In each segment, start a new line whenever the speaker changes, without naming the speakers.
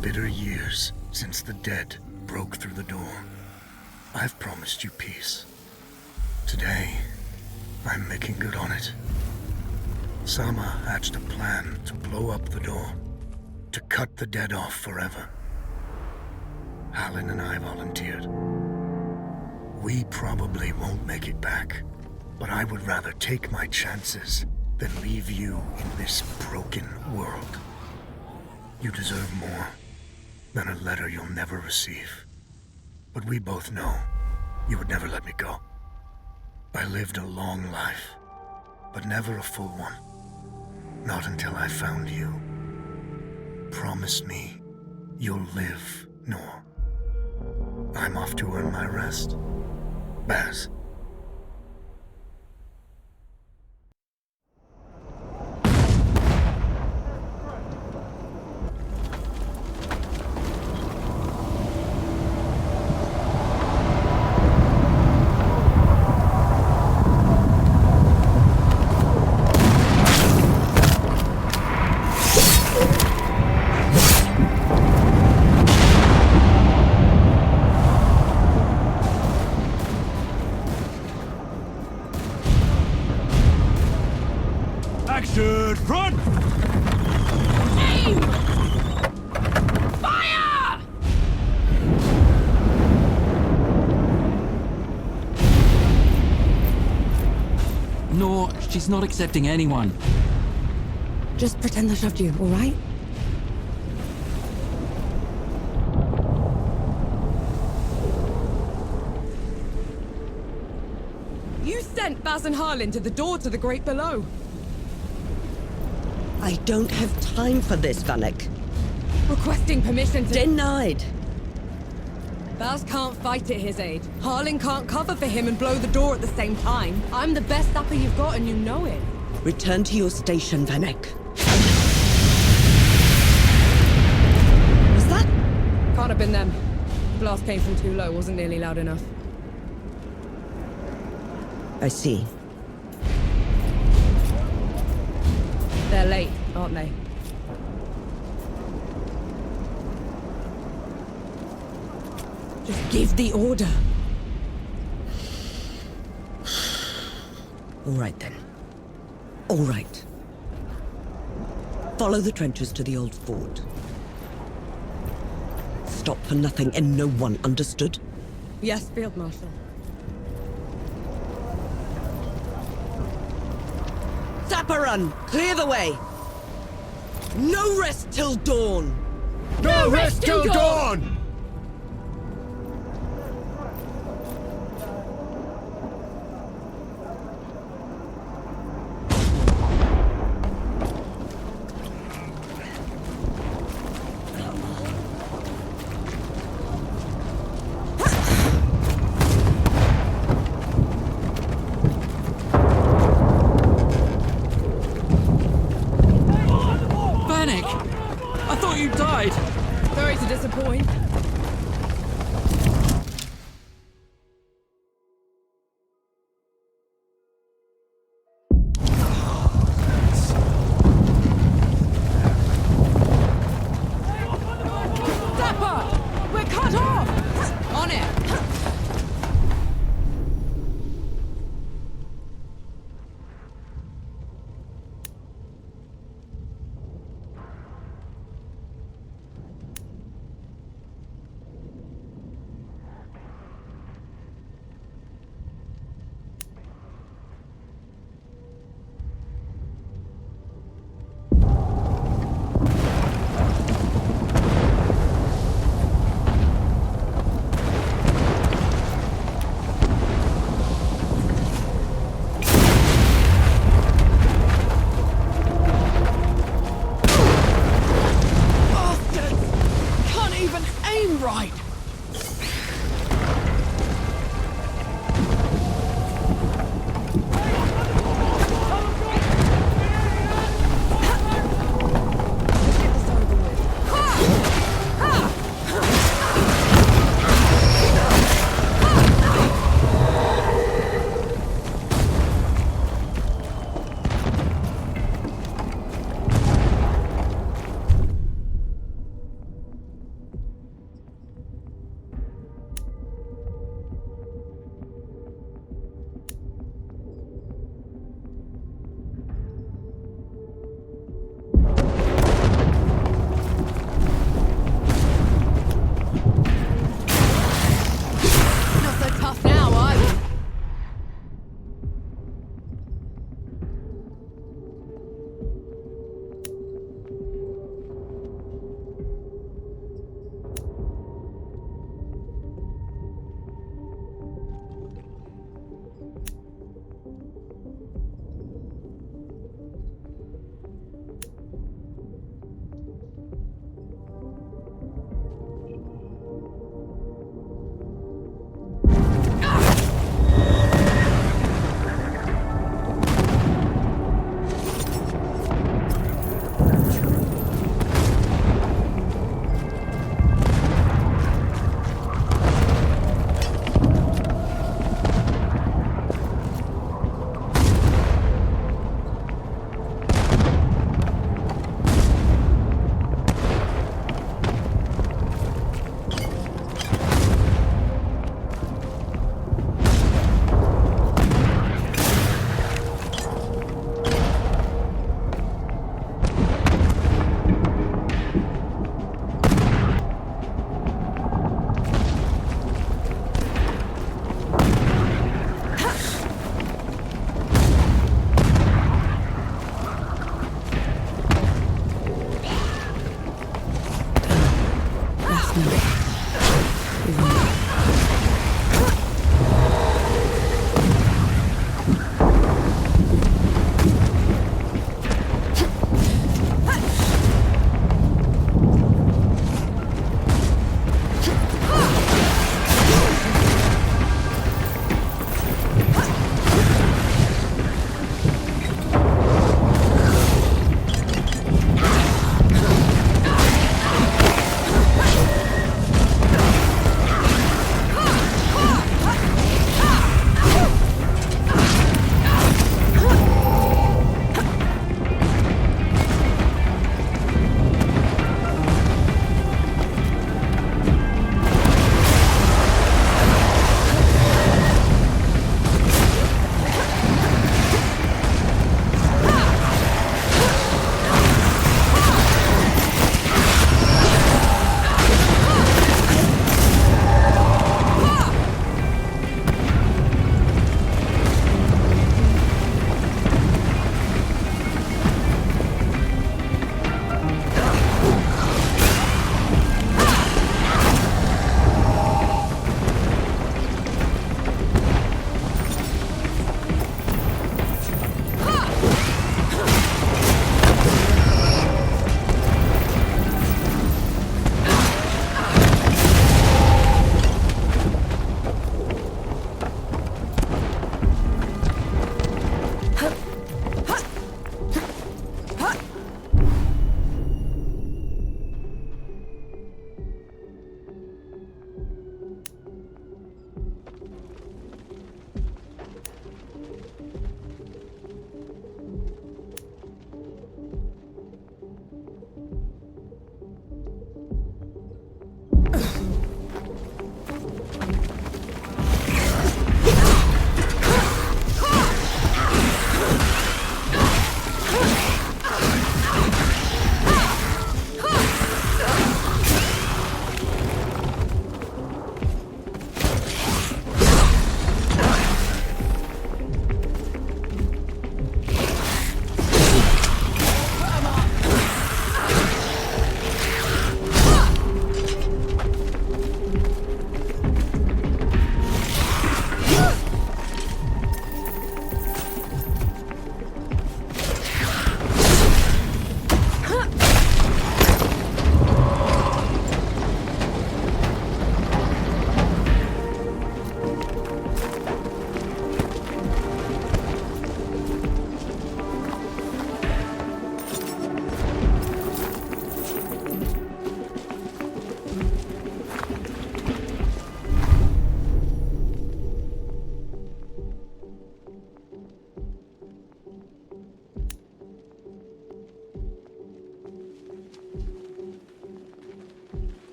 bitter years since the dead broke through the door, I've promised you peace. Today, I'm making good on it. Sama hatched a plan to blow up the door, to cut the dead off forever. Hallen and I volunteered. We probably won't make it back, but I would rather take my chances than leave you in this broken world. You deserve more than a letter you'll never receive. But we both know you would never let me go. I lived a long life, but never a full one. Not until I found you. Promise me you'll live, Noor. I'm off to earn my rest. Baz.
Action front!
Aim! Fire!
No, she's not accepting anyone.
Just pretend I shoved you, all right?
You sent Baz and Harlan to the door to the Great Below.
I don't have time for this, Vanek.
Requesting permission to...
Denied.
Baz can't fight at his age. Harlan can't cover for him and blow the door at the same time. I'm the best upper you've got and you know it.
Return to your station, Vanek. Was that?
Can't have been them. Blast came from too low, wasn't nearly loud enough.
I see.
They're late, aren't they? Just give the order.
All right, then. All right. Follow the trenches to the old fort. Stop for nothing and no one, understood?
Yes, Field Marshal.
Sapperun! Clear the way! No rest till dawn!
No rest till dawn!
Vanek! I thought you died!
Sorry to disappoint. Zappa! We're cut off! On it!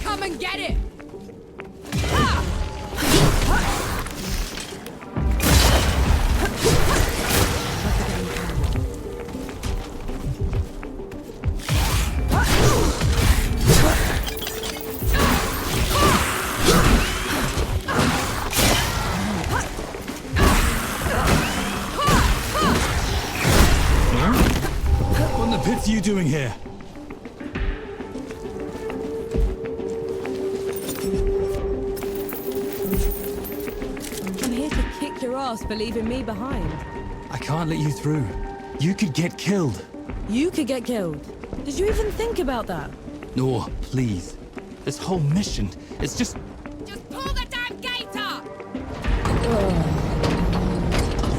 Come and get it!
What in the pits are you doing here?
I'm here to kick your ass for leaving me behind.
I can't let you through. You could get killed.
You could get killed. Did you even think about that?
No, please. This whole mission, it's just...
Just pull the damn gate up!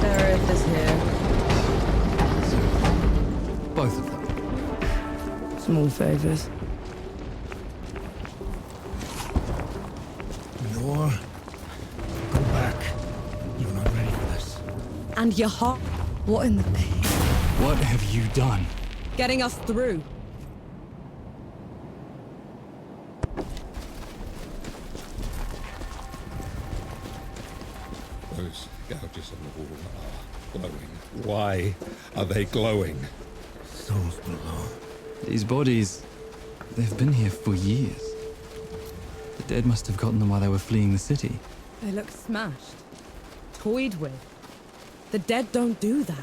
Seraph is here.
both of them.
Small favors.
Nor, go back. You're not ready for this.
And your heart. What in the pig?
What have you done?
Getting us through.
Those gouges on the wall are glowing. Why are they glowing?
Souls below.
These bodies, they've been here for years. The dead must have gotten them while they were fleeing the city.
They look smashed. Toyed with. The dead don't do that.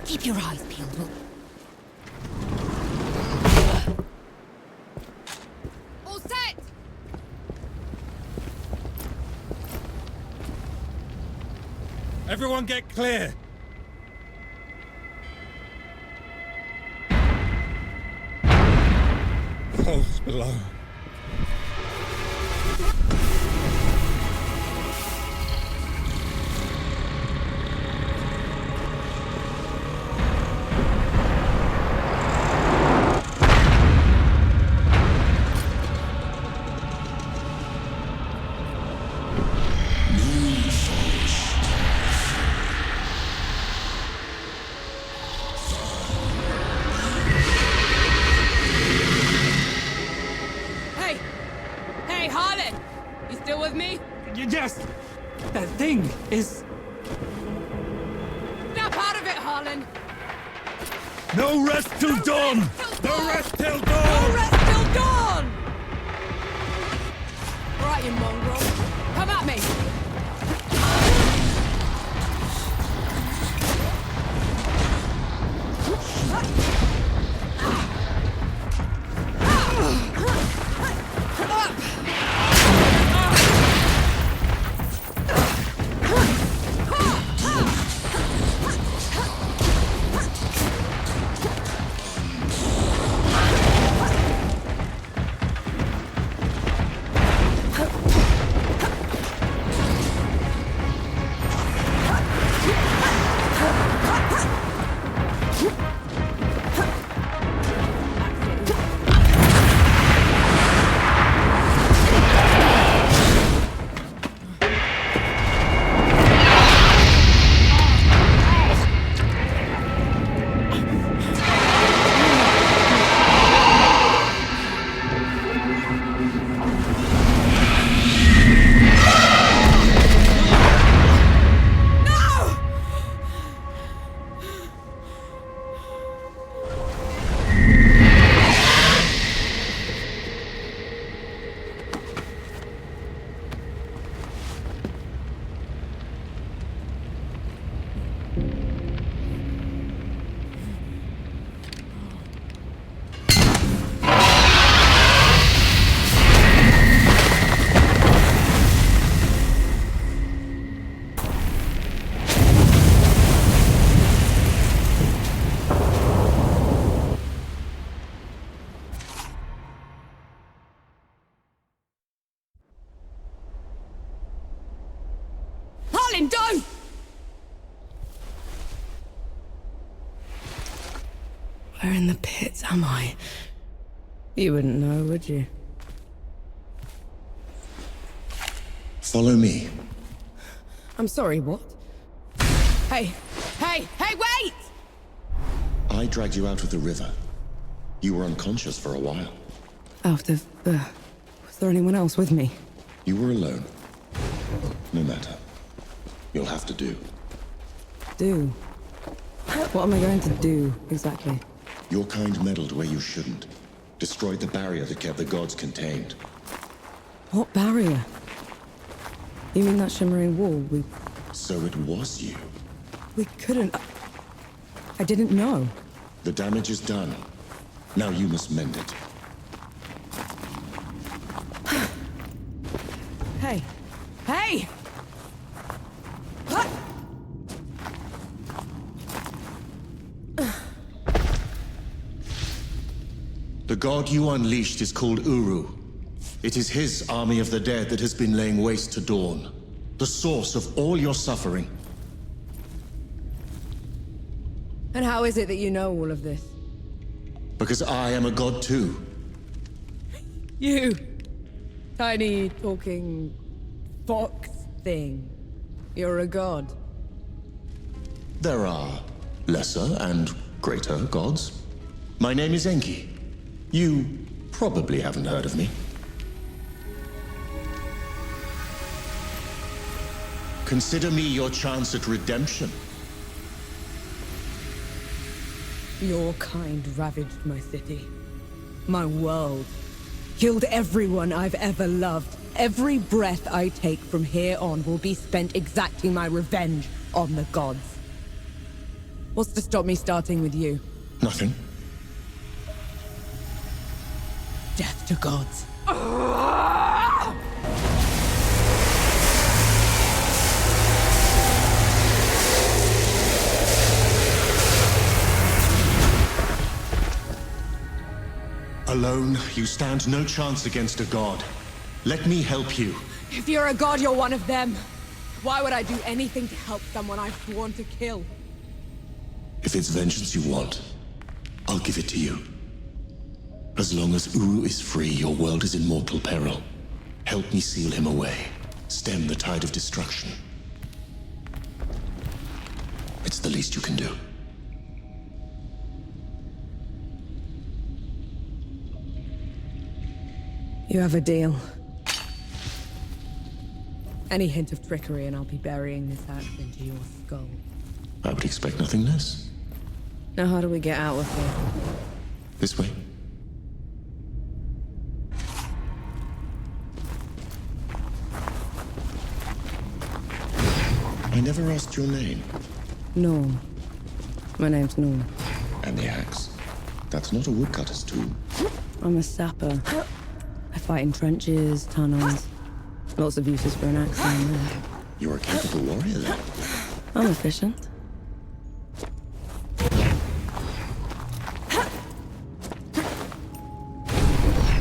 Keep your eyes peeled. All set!
Everyone get clear! Falls below.
Yes! That thing is...
Snap out of it, Harlan!
No rest till dawn!
No rest till
No
dawn!
rest till dawn! Right, you mongrel. Come at me! Don't! Where in the pits am I? You wouldn't know, would you?
Follow me.
I'm sorry, what? Hey, wait!
I dragged you out of the river. You were unconscious for a while.
Was there anyone else with me?
You were alone. No matter. You'll have to do.
Do? What am I going to do, exactly?
Your kind meddled where you shouldn't. Destroyed the barrier that kept the gods contained.
What barrier? You mean that shimmering wall?
So it was you.
We couldn't... I didn't know.
The damage is done. Now you must mend it.
Hey! Hey!
The god you unleashed is called Uru. It is his army of the dead that has been laying waste to Dawn. The source of all your suffering.
And how is it that you know all of this?
Because I am a god too.
You! Tiny, talking... fox thing. You're a god.
There are lesser and greater gods. My name is Enki. You probably haven't heard of me. Consider me your chance at redemption.
Your kind ravaged my city. My world. Killed everyone I've ever loved. Every breath I take from here on will be spent exacting my revenge on the gods. What's to stop me starting with you?
Nothing.
Death to gods.
Alone, you stand no chance against a god. Let me help you.
If you're a god, you're one of them. Why would I do anything to help someone I've sworn to kill?
If it's vengeance you want, I'll give it to you. As long as Uru is free, your world is in mortal peril. Help me seal him away. Stem the tide of destruction. It's the least you can do.
You have a deal. Any hint of trickery and I'll be burying this axe into your skull.
I would expect nothing less.
Now how do we get out of here?
This way. I never asked your name.
Norm. My name's Norm.
And the axe. That's not a woodcutter's tool.
I'm a sapper. I fight in trenches, tunnels. Lots of uses for an axe down there.
You're a capable warrior then.
I'm efficient.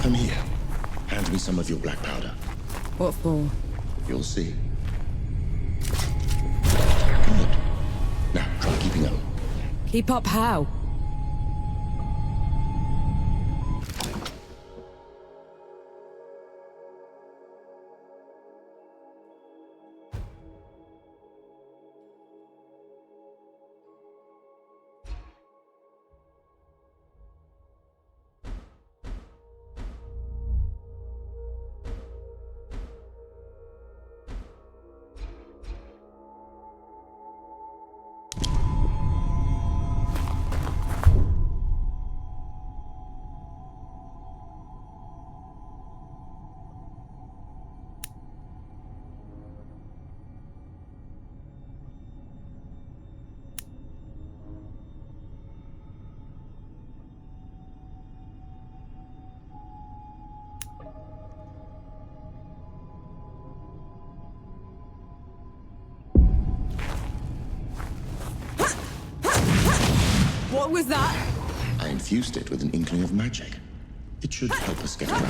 Come here. Hand me some of your black powder.
What for?
You'll see. Good. Now, try keeping up.
Keep up how? What was that?
I infused it with an inkling of magic. It should help us get around.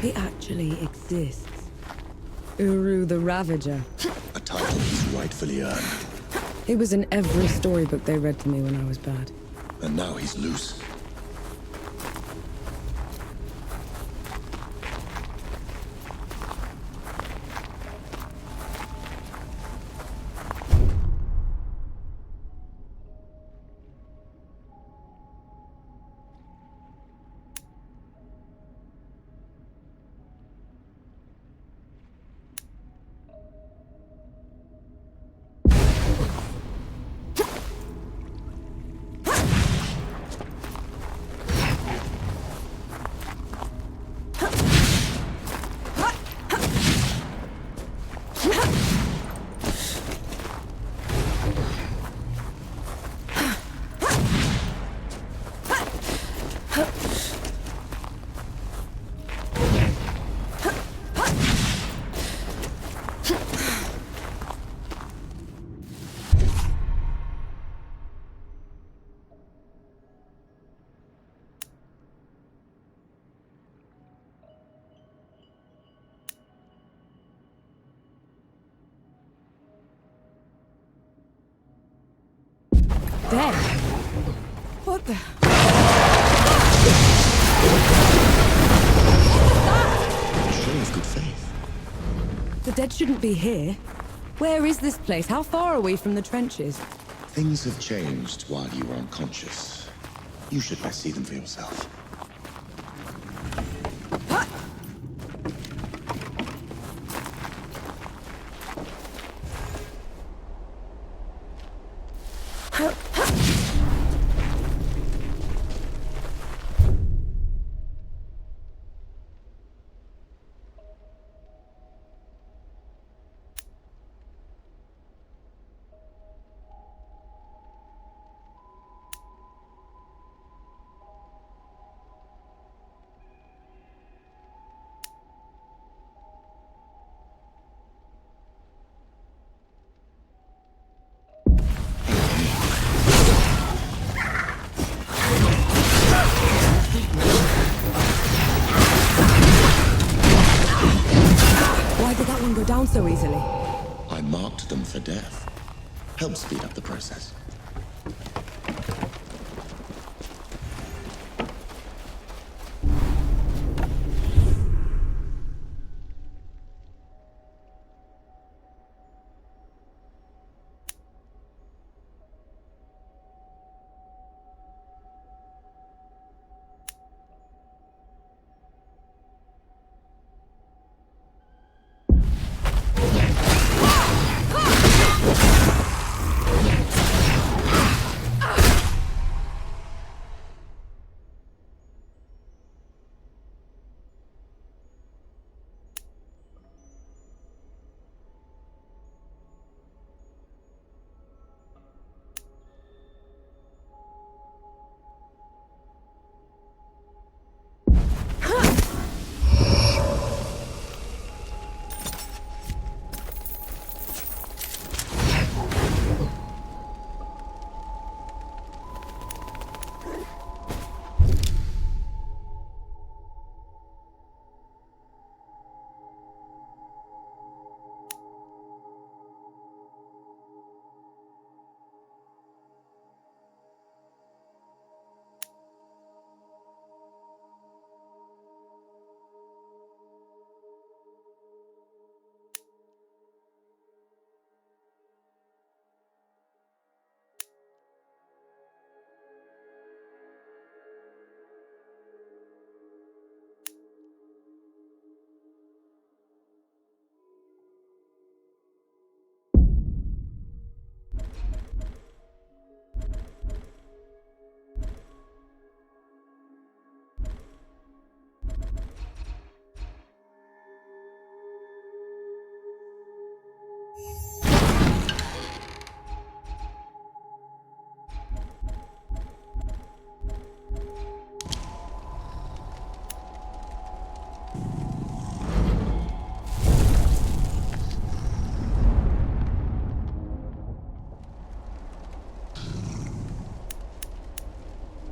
He actually exists. Uru the Ravager.
A title he's rightfully earned.
He was in every storybook they read to me when I was bad.
And now he's loose.
Dead? What the?
A show of good faith.
The dead shouldn't be here. Where is this place? How far are we from the trenches?
Things have changed while you were unconscious. You should best see them for yourself.
so easily?
I marked them for death. Help speed up the process.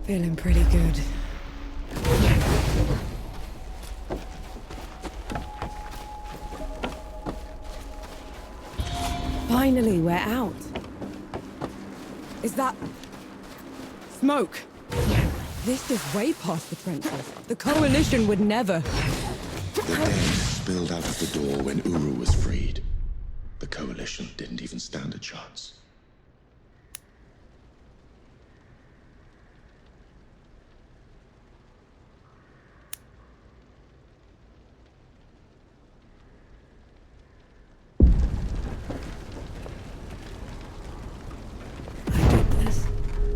Feeling pretty good. Finally, we're out. Is that... smoke? This is way past the trenches. The Coalition would never...
The dead spilled out of the door when Uru was freed. The Coalition didn't even stand a chance.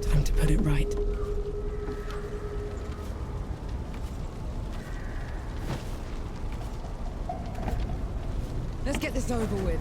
Time to put it right. Let's get this over with.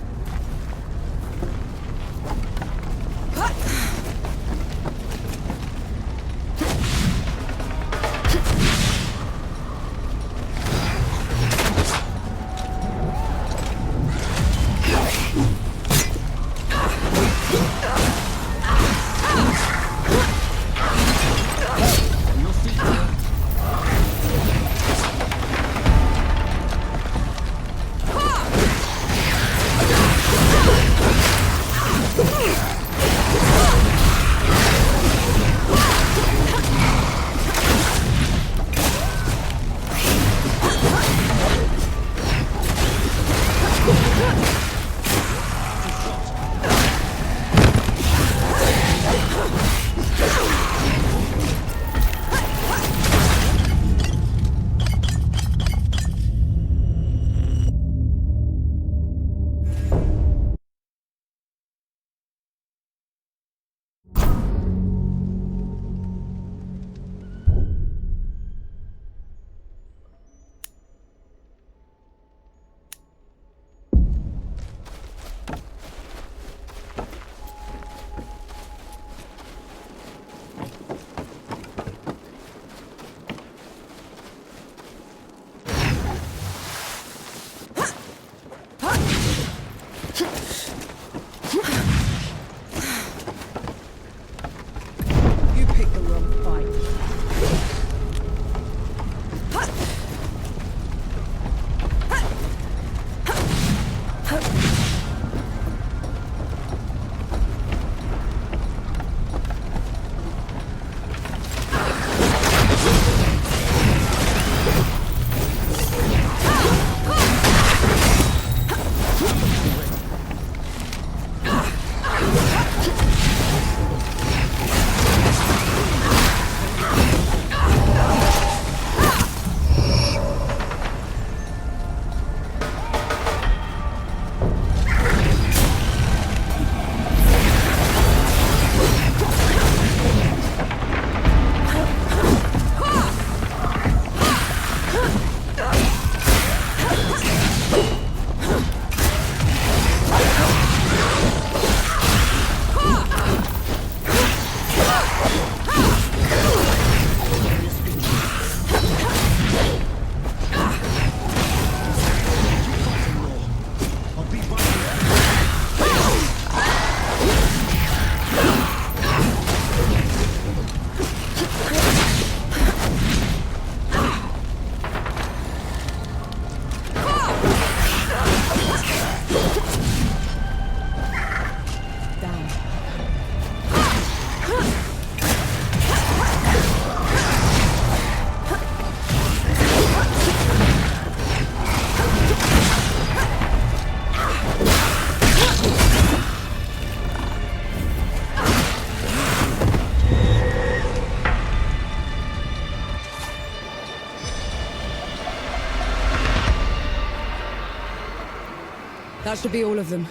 That should be all of them.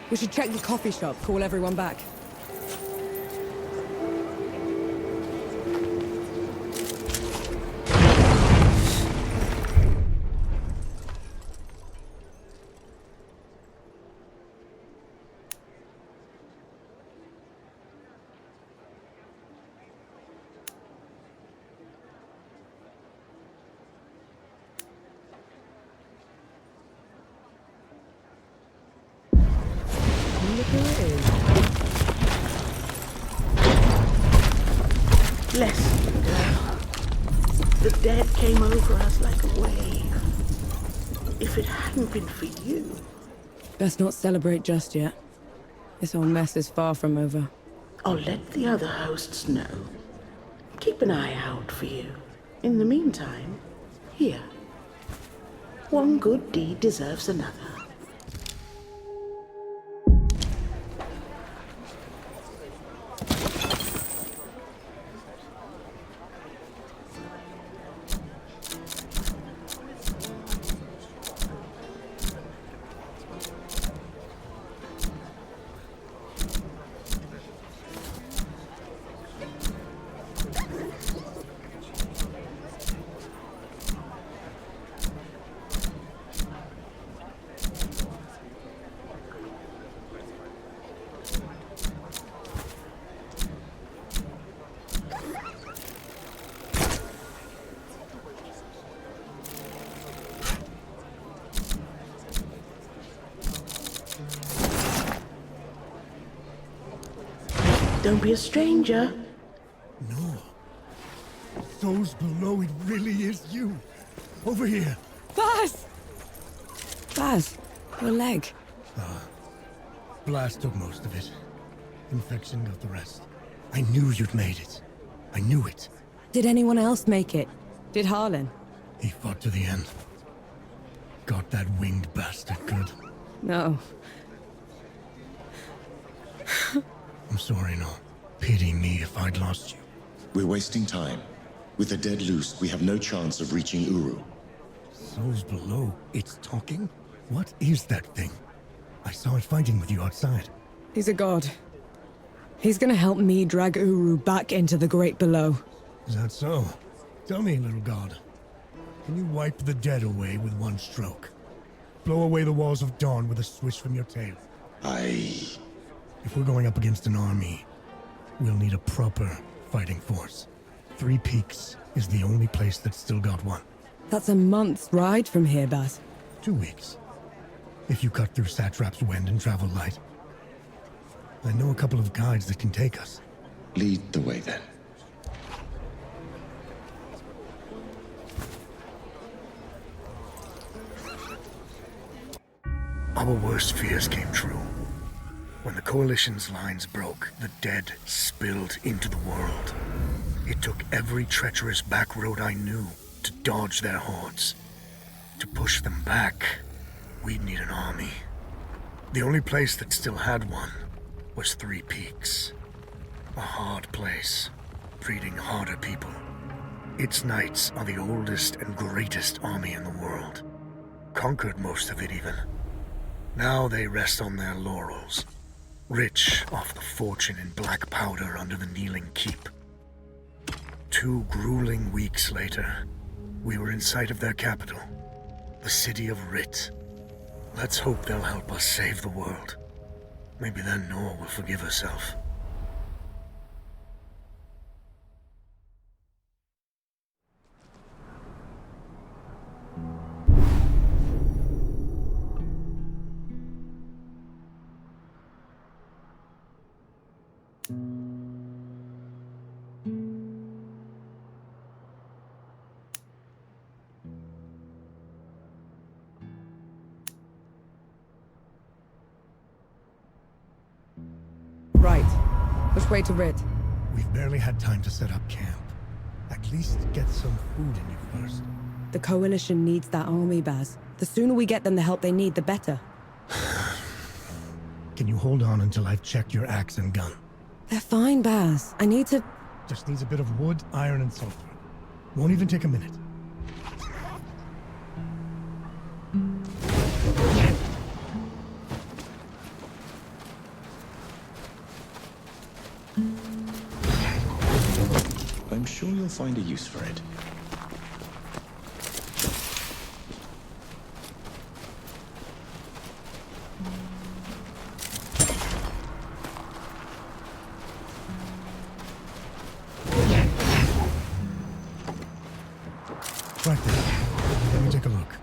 We should check the coffee shop, call everyone back.
Bless you, girl. The dead came over us like a wave. If it hadn't been for you...
Best not celebrate just yet. This whole mess is far from over.
I'll let the other hosts know. Keep an eye out for you. In the meantime, here. One good deed deserves another. Don't be a stranger.
No. Those below, it really is you. Over here.
Baz! Baz, your leg.
Blast took most of it. Infection got the rest. I knew you'd made it. I knew it.
Did anyone else make it? Did Harlan?
He fought to the end. Got that winged bastard good.
No.
I'm sorry, no. Pity me if I'd lost you.
We're wasting time. With the dead loose, we have no chance of reaching Uru.
Souls below. It's talking? What is that thing? I saw it fighting with you outside.
He's a god. He's gonna help me drag Uru back into the great below.
Is that so? Tell me, little god. Can you wipe the dead away with one stroke? Blow away the walls of dawn with a swish from your tail? If we're going up against an army, we'll need a proper fighting force. Three Peaks is the only place that's still got one.
That's a month's ride from here, Baz.
2 weeks. If you cut through Satrap's wind and travel light. I know a couple of guides that can take us.
Lead the way, then.
Our worst fears came true. When the Coalition's lines broke, the dead spilled into the world. It took every treacherous back road I knew to dodge their hordes. To push them back, we'd need an army. The only place that still had one was Three Peaks. A hard place, breeding harder people. Its knights are the oldest and greatest army in the world. Conquered most of it even. Now they rest on their laurels, rich off the fortune in black powder under the kneeling keep. 2 grueling weeks later, we were in sight of their capital, the city of Rit. Let's hope they'll help us save the world. Maybe then Nor will forgive herself.
Right. Which way to Rid?
We've barely had time to set up camp. At least get some food in you first.
The Coalition needs that army, Baz. The sooner we get them the help they need, the better.
Can you hold on until I've checked your axe and gun?
They're fine, Baz. I need to...
Just needs a bit of wood, iron, and sulfur. Won't even take a minute.
find a use for it.
Right there. Let me take a look.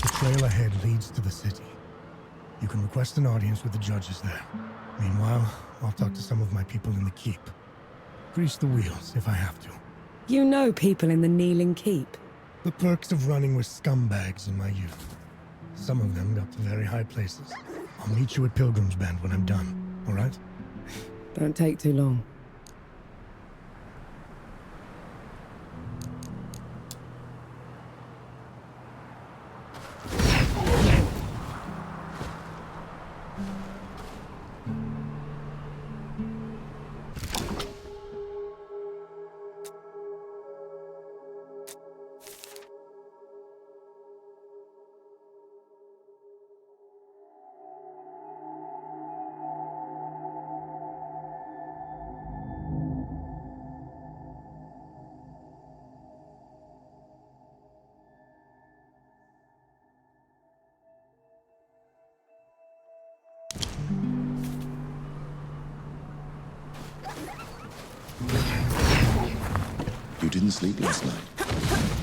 The trail ahead leads to the city. You can request an audience with the judges there. Meanwhile, I'll talk to some of my people in the keep. Grease the wheels if I have to.
You know people in the Kneeling Keep.
The perks of running with scumbags in my youth. Some of them got to very high places. I'll meet you at Pilgrim's Bend when I'm done, all right?
Don't take too long.
You didn't sleep last night?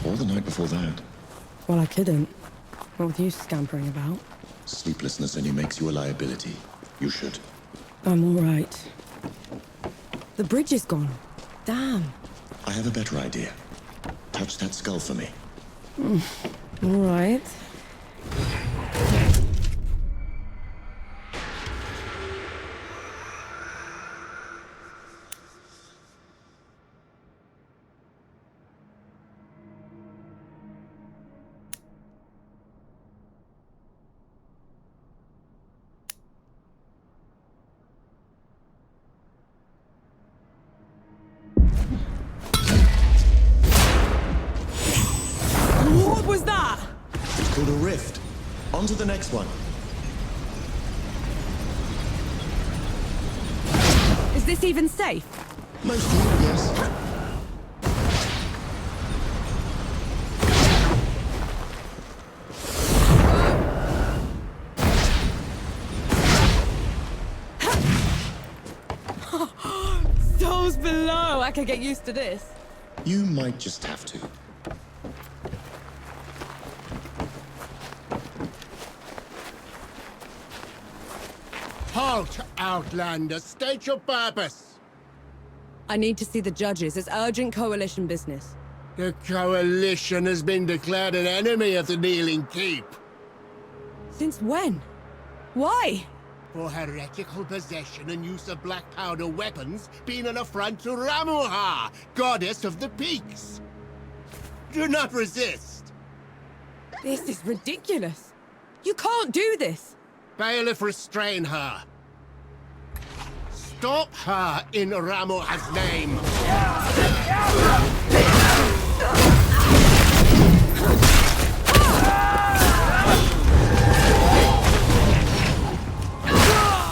Or the night before that?
Well, I couldn't. What with you scampering about?
Sleeplessness only makes you a liability. You should.
I'm all right. The bridge is gone. Damn.
I have a better idea. Touch that skull for me.
All right. What was that?
It's called a rift. On to the next one.
Is this even safe?
Mostly, yes.
Souls below. I can get used to this.
You might just have to.
Halt, Outlander. State your purpose.
I need to see the judges. It's urgent coalition business.
The Coalition has been declared an enemy of the Kneeling Keep.
Since when? Why?
For heretical possession and use of black powder weapons being an affront to Ramuha, goddess of the peaks. Do not resist.
This is ridiculous. You can't do this.
Bailiff, restrain her. Stop her in Ramuha's name.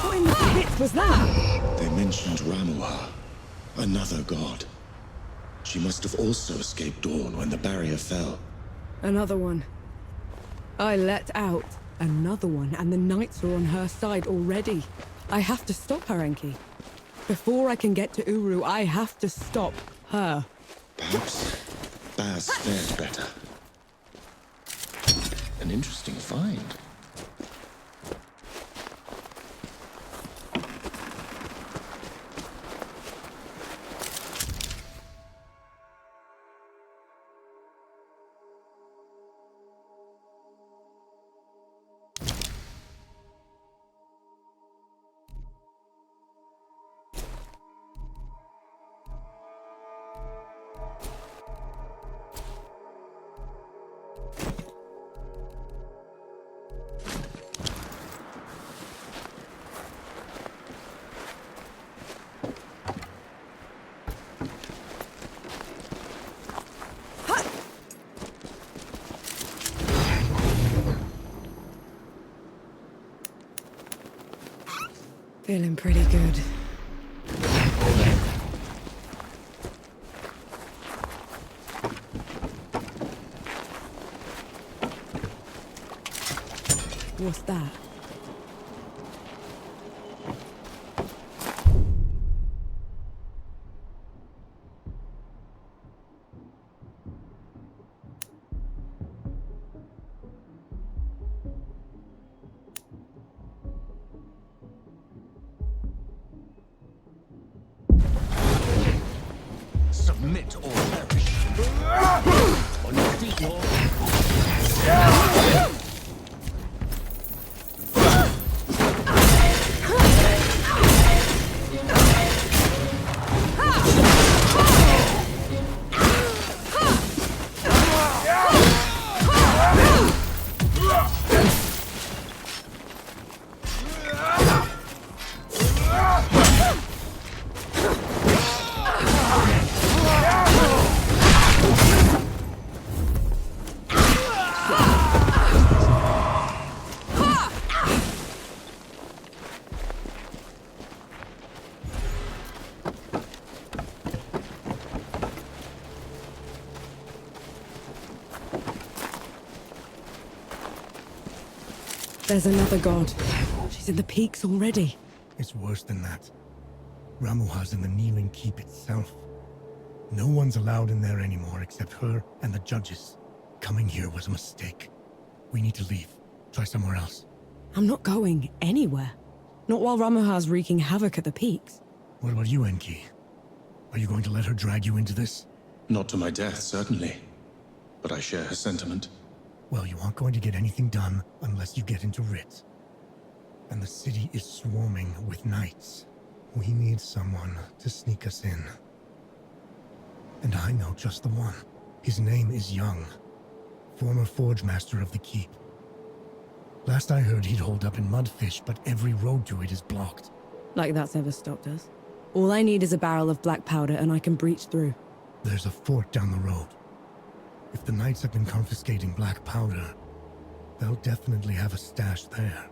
What in the pits was that?
They mentioned Ramuha, another god. She must have also escaped Dawn when the barrier fell.
Another one. I let out another one, and the knights are on her side already. I have to stop her, Enki. Before I can get to Uru, I have to stop her.
Perhaps Baz fared better. An interesting find.
Feeling pretty good. What's that?
Submit or perish. On your feet, Lord.
There's another god. She's in the peaks already.
It's worse than that. Ramuha's in the kneeling keep itself. No one's allowed in there anymore except her and the judges. Coming here was a mistake. We need to leave. Try somewhere else.
I'm not going anywhere. Not while Ramuha's wreaking havoc at the peaks.
What about you, Enki? Are you going to let her drag you into this?
Not to my death, certainly. But I share her sentiment.
Well, you aren't going to get anything done unless you get into Rit. And the city is swarming with knights. We need someone to sneak us in. And I know just the one. His name is Young, former forge master of the keep. Last I heard, he'd hold up in Mudfish, but every road to it is blocked.
Like that's ever stopped us. All I need is a barrel of black powder and I can breach through.
There's a fort down the road. If the knights have been confiscating black powder, they'll definitely have a stash there.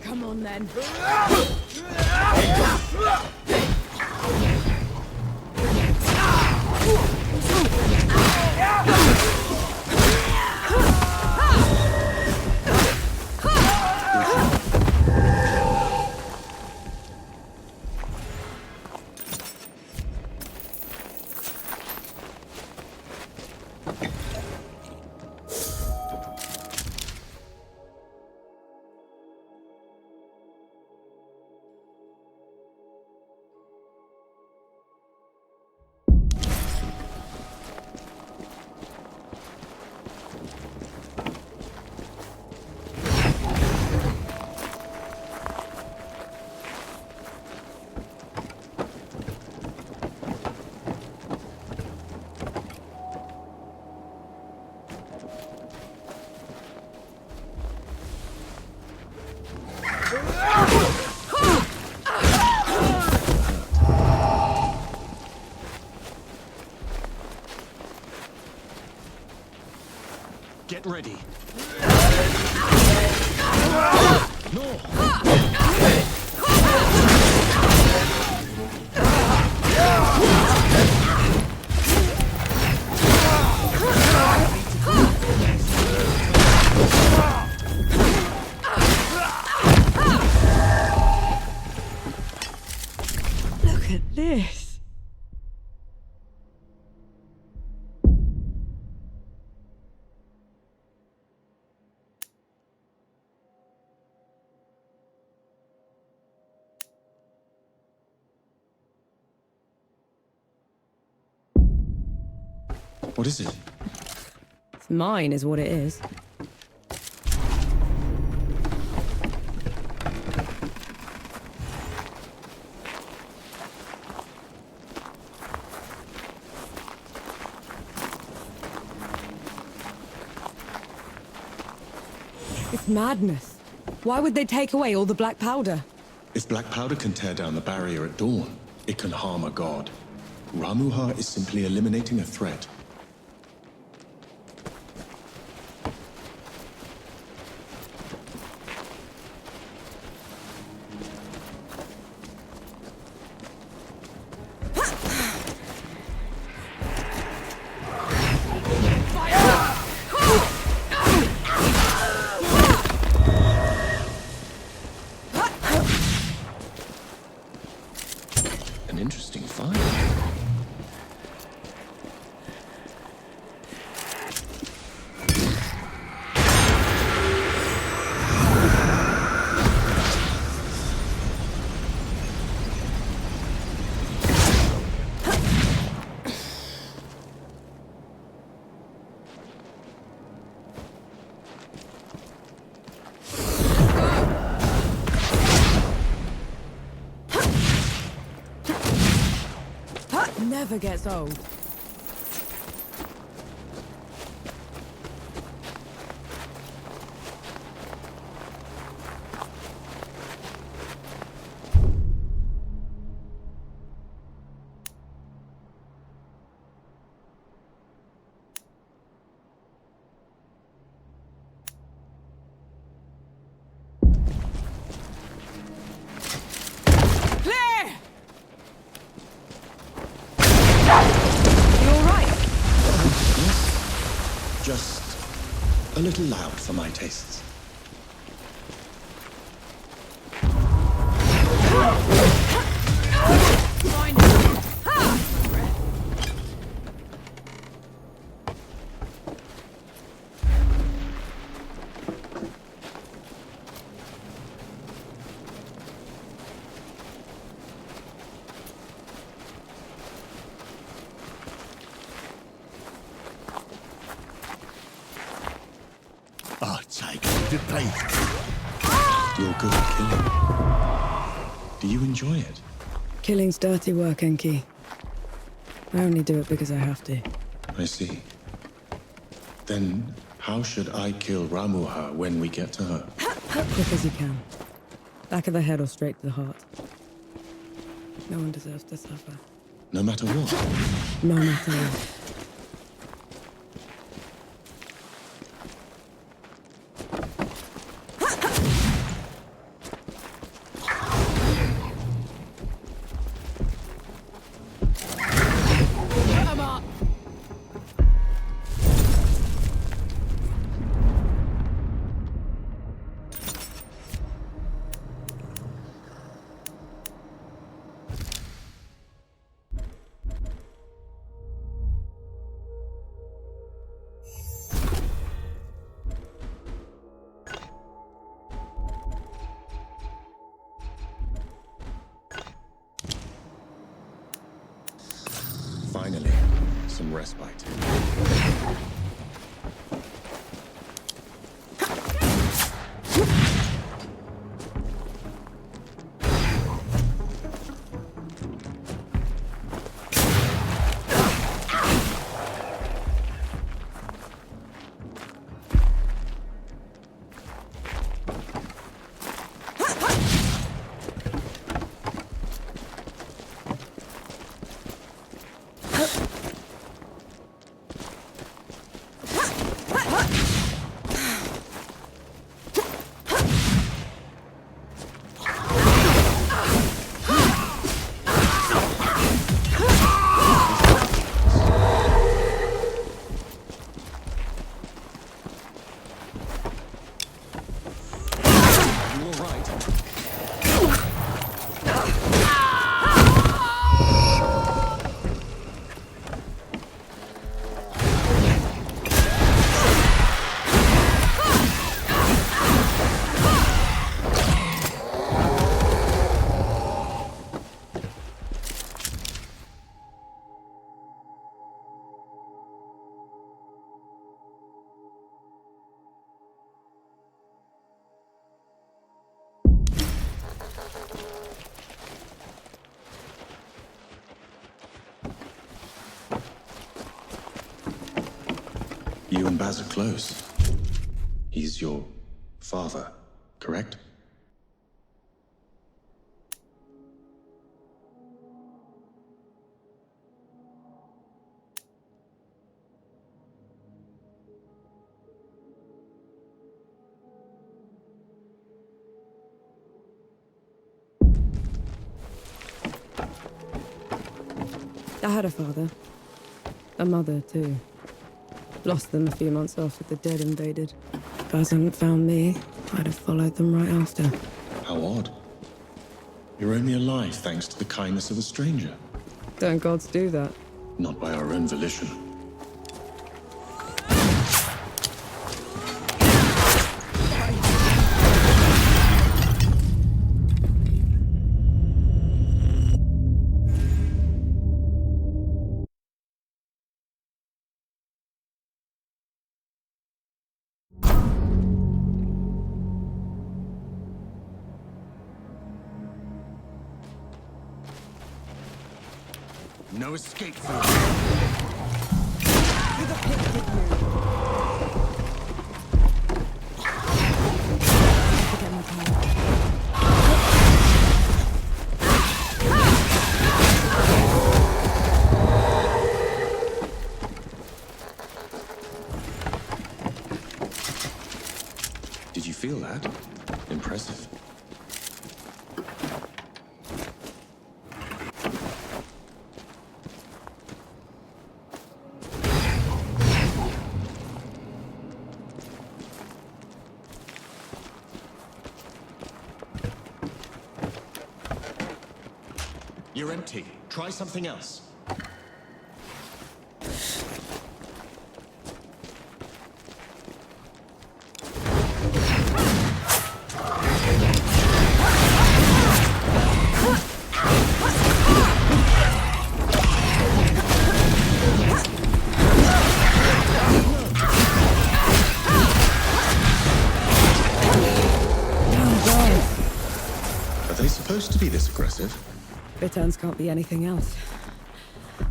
Come on then.
Get ready.
Look at this.
What is it?
It's mine is what it is. That's madness. Why would they take away all the black powder?
If black powder can tear down the barrier at dawn, it can harm a god. Ramuha is simply eliminating a threat. An interesting find.
Never gets old. Just a little loud for my tastes. You're good at killing. Do you enjoy it? Killing's dirty work, Enki. I only do it because I have to.
I see. Then how should I kill Ramuha when we get to her?
Quick as you can. Back of the head or straight to the heart. No one deserves to suffer.
No matter what?
No matter what.
Finally, some respite. You and Baz are close. He's your father, correct?
I had a father. A mother, too. Lost them a few months after the dead invaded. If Baz hadn't found me, I'd have followed them right after.
How odd. You're only alive thanks to the kindness of a stranger.
Don't gods do that?
Not by our own volition. No escape for you. Did you feel that? Impressive. You're empty. Try something else. Are they supposed to be this aggressive?
Bitterns can't be anything else.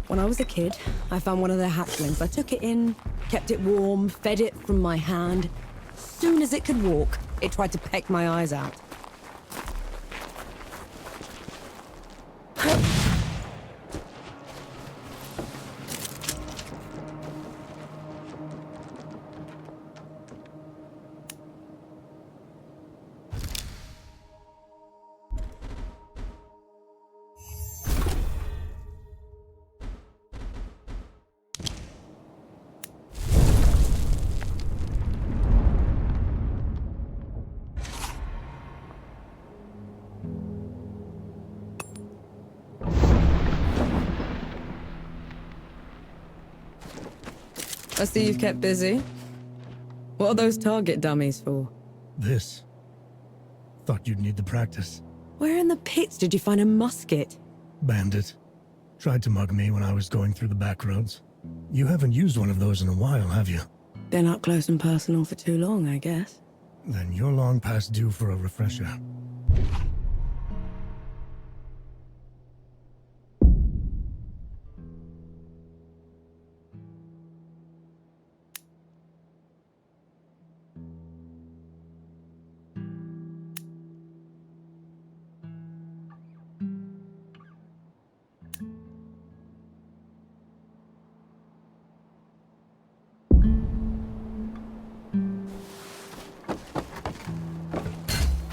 When I was a kid, I found one of their hatchlings. I took it in, kept it warm, fed it from my hand. As soon as it could walk, it tried to peck my eyes out. I see you've kept busy. What are those target dummies for?
This. Thought you'd need the practice.
Where in the pits did you find a musket?
Bandit. Tried to mug me when I was going through the back roads. You haven't used one of those in a while, have you?
Been up close and personal for too long, I guess.
Then you're long past due for a refresher.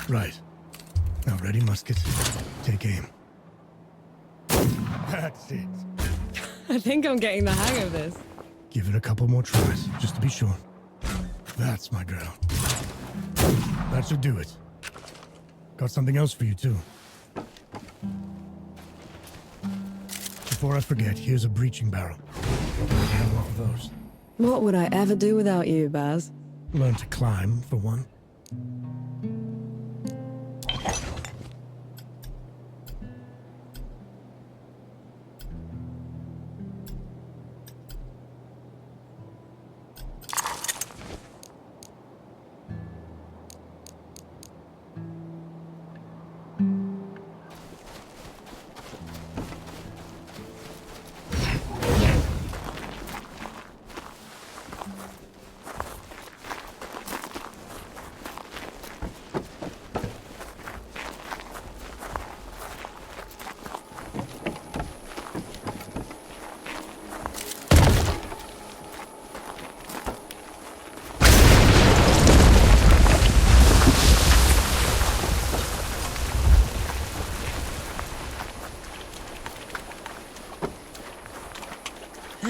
Right. Now ready, musket. Take aim. That's it.
I think I'm getting the hang of this.
Give it a couple more tries, just to be sure. That's my girl. That should do it. Got something else for you, too. Before I forget, here's a breaching barrel. Have one of those.
What would I ever do without you, Baz?
Learn to climb, for one.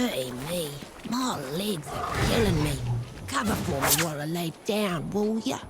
Dirty me. My legs are killing me. Cover for me while I lay down, will ya?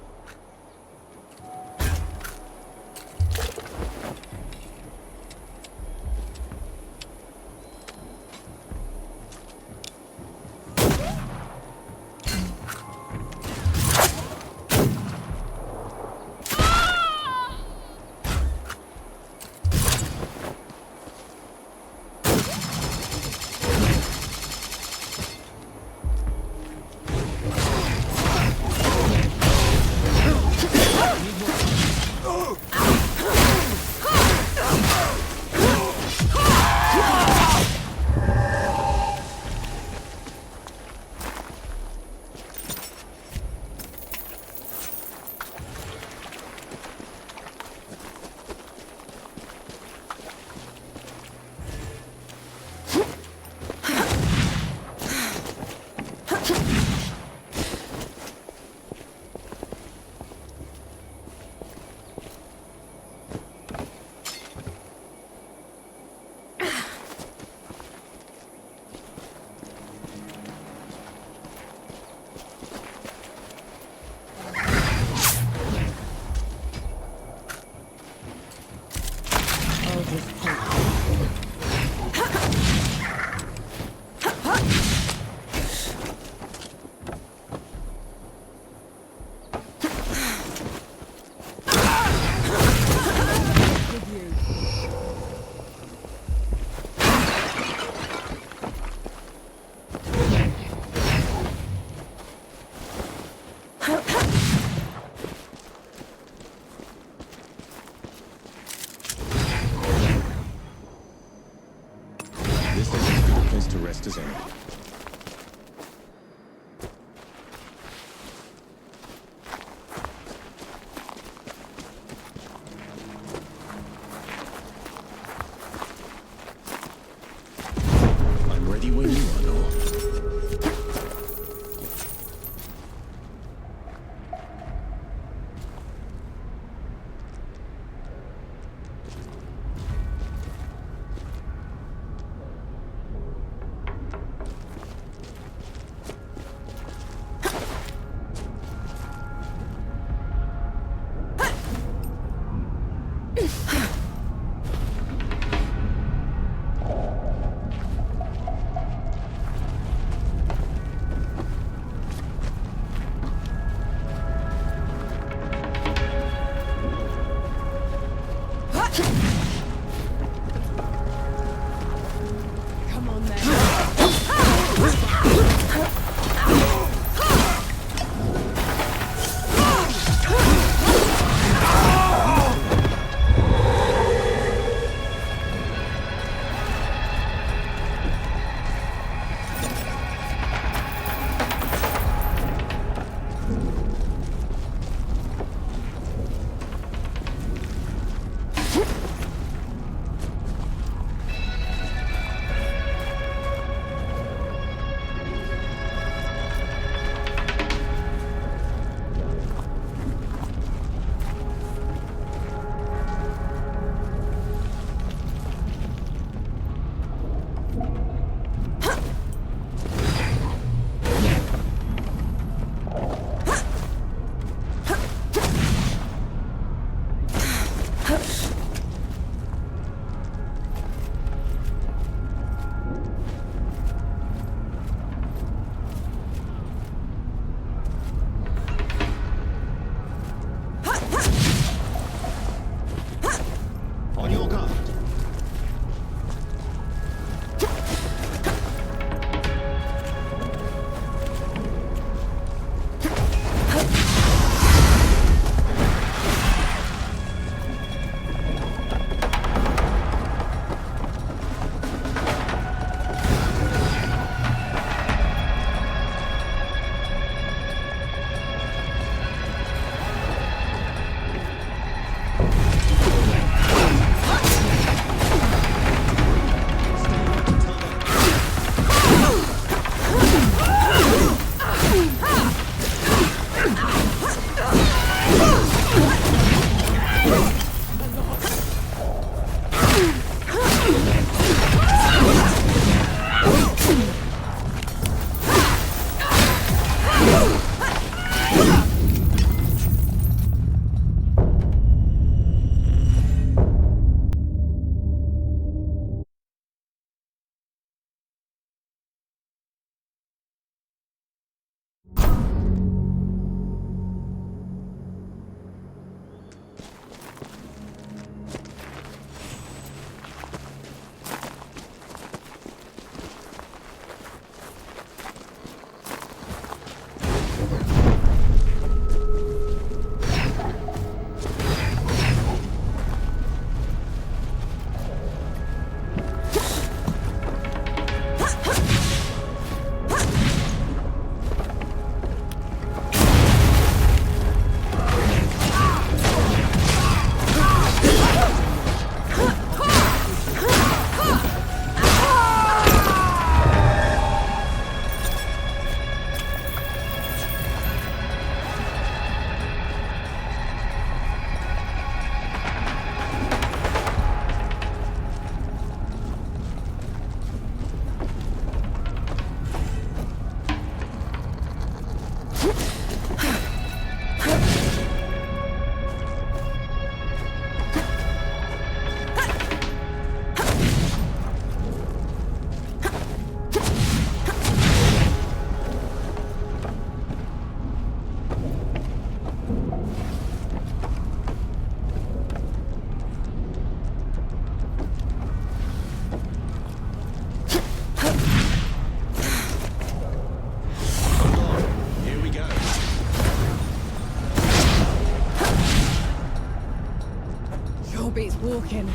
As any. I'm ready when you are, Noel.
beats walking.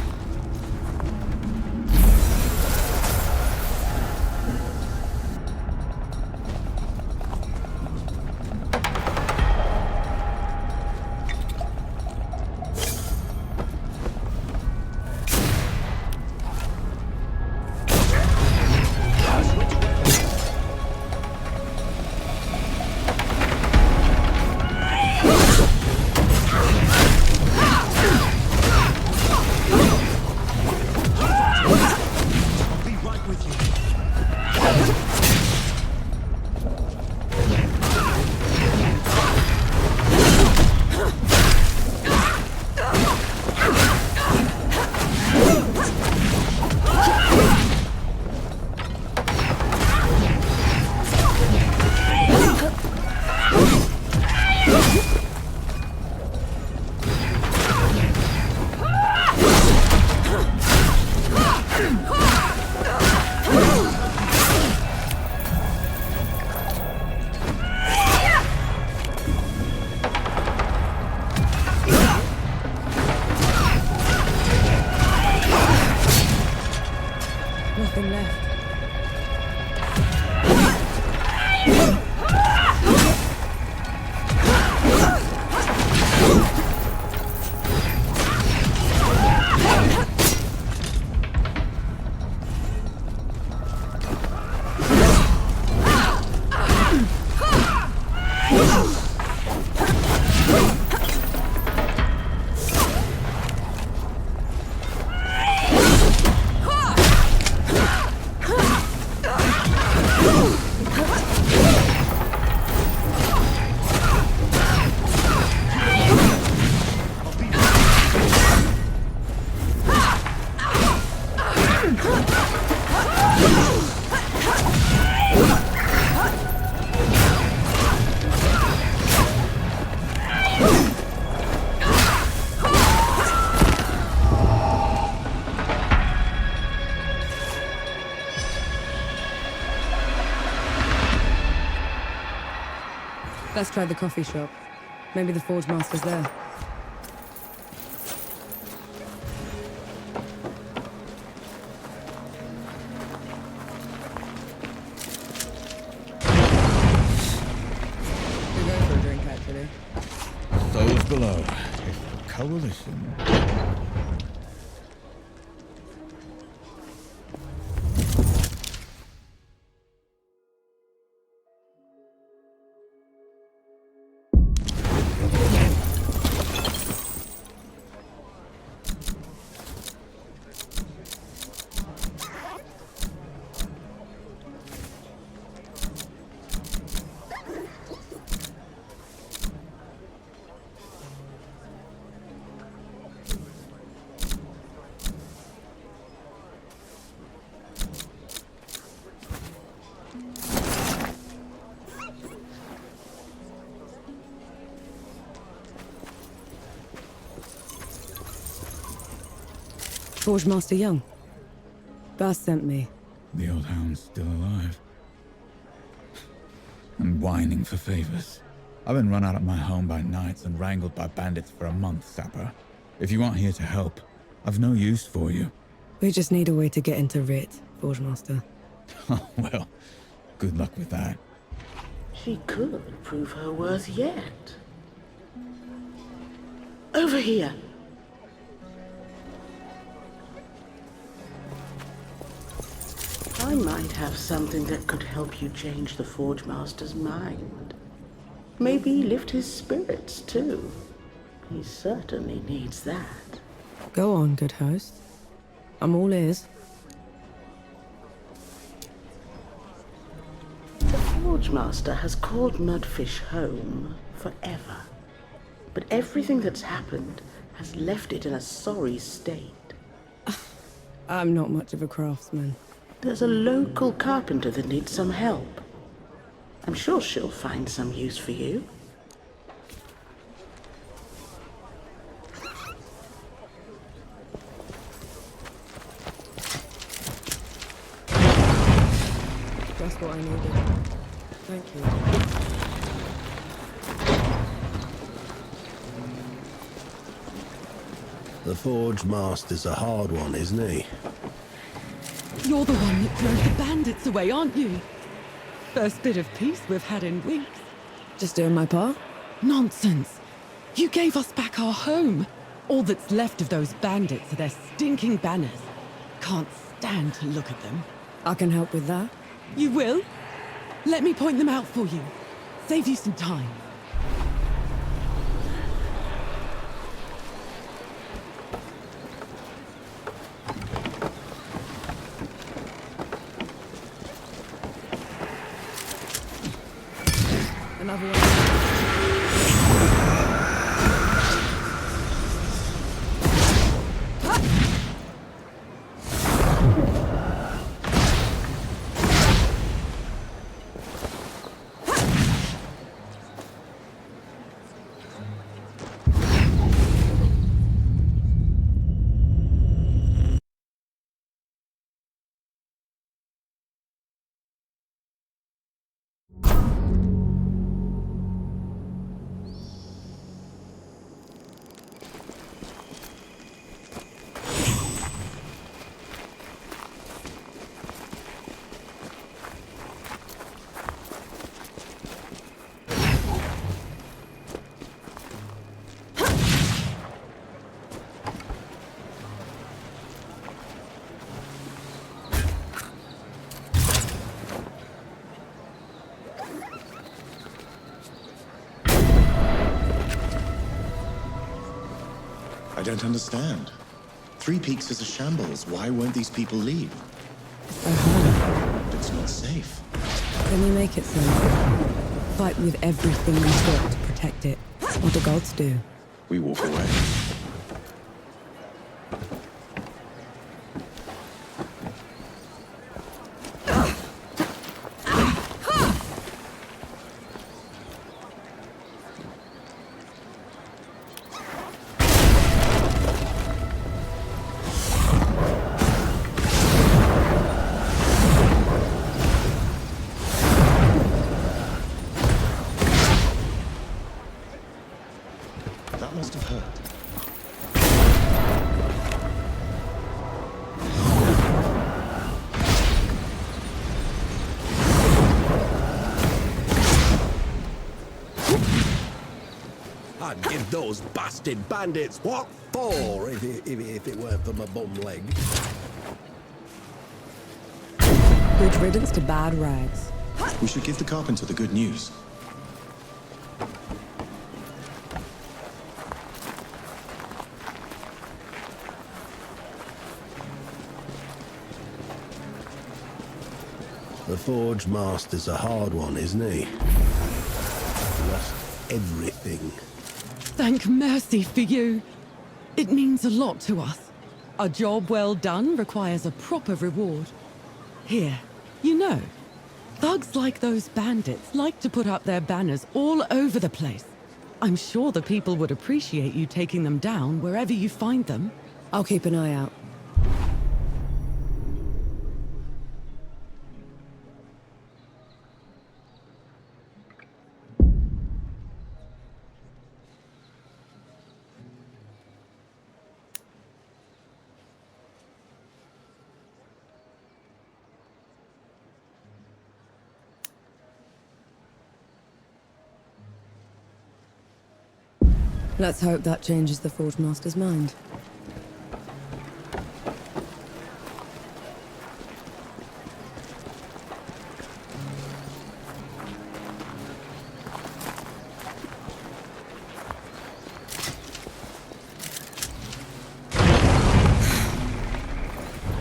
Nothing left. Let's try the coffee shop. Maybe the Forge Master's there. We're going for a drink, actually.
Those below. It's the coalition.
Forge Master Young. Baz sent me.
The old hound's still alive. And whining for favors. I've been run out of my home by knights and wrangled by bandits for a month, Sapper. If you aren't here to help, I've no use for you.
We just need a way to get into Rit, Forge Master.
Oh, well, good luck with that.
She could prove her worth yet. Over here. I might have something that could help you change the Forge Master's mind. Maybe lift his spirits, too. He certainly needs that.
Go on, good host. I'm all ears.
The Forge Master has called Mudfish home forever. But everything that's happened has left it in a sorry state.
I'm not much of a craftsman.
There's a local carpenter that needs some help. I'm sure she'll find some use for you.
That's what I needed. Thank you.
The Forge Master's a hard one, isn't he?
You're the one that drove the bandits away, aren't you? First bit of peace we've had in weeks. Just doing my part? Nonsense. You gave us back our home. All that's left of those bandits are their stinking banners. Can't stand to look at them. I can help with that. You will? Let me point them out for you. Save you some time. Another one.
I don't understand. Three Peaks is a shambles. Why won't these people leave? It's not safe.
Then we make it so. Fight with everything we've got to protect it. What the gods do.
We walk away. That must have hurt.
I'd give those bastard bandits what for if it weren't for my bum leg.
Good riddance to bad rags.
We should give the carpenter the good news.
The Forge Master's a hard one, isn't he? That's everything.
Thank mercy for you. It means a lot to us. A job well done requires a proper reward. Here, you know, thugs like those bandits like to put up their banners all over the place. I'm sure the people would appreciate you taking them down wherever you find them. I'll keep an eye out. Let's hope that changes the Forge Master's mind.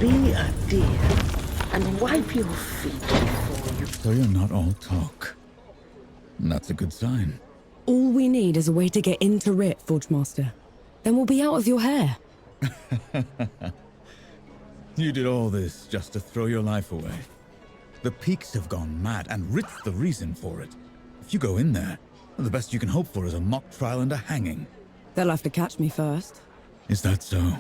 Be a dear and wipe your feet before you...
So you're not all talk. That's a good sign.
All we need is a way to get into Rit, Forge Master. Then we'll be out of your hair.
You did all this just to throw your life away. The Peaks have gone mad, and Rit's the reason for it. If you go in there, the best you can hope for is a mock trial and a hanging.
They'll have to catch me first.
Is that so?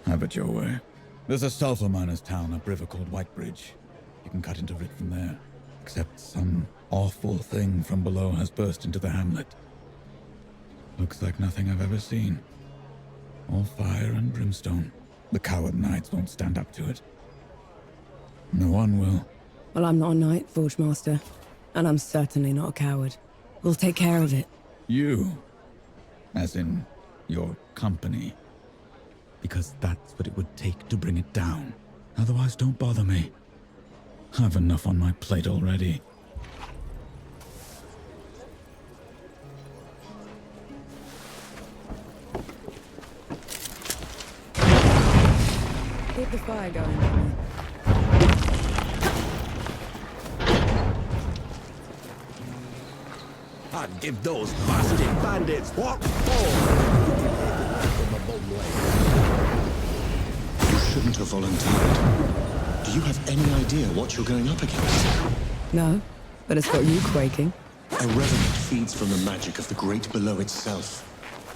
Have it your way. There's a sulfur miner's town upriver called Whitebridge. You can cut into Rit from there. Except some awful thing from below has burst into the hamlet. Looks like nothing I've ever seen. All fire and brimstone. The coward knights won't stand up to it. No one will.
Well, I'm not a knight, Forge Master. And I'm certainly not a coward. We'll take care of it.
You? As in, your company? Because that's what it would take to bring it down. Otherwise, don't bother me. I've enough on my plate already.
Keep the fire going for me.
I'd give those bastard bandits what for.
You shouldn't have volunteered. Do you have any idea what you're going up against?
No, but it's got you quaking.
A revenant feeds from the magic of the great below itself.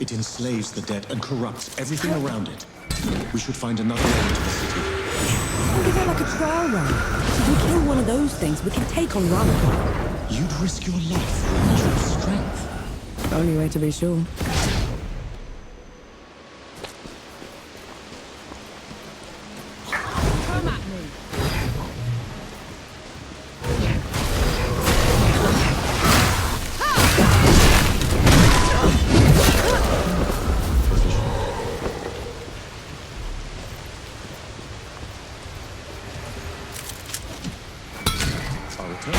It enslaves the dead and corrupts everything around it. We should find another way into the city.
We'll give it like a trial run. If we kill one of those things, we can take on Rama.
You'd risk your life for a measure of strength.
Only way to be sure. Come at me.
I'll return.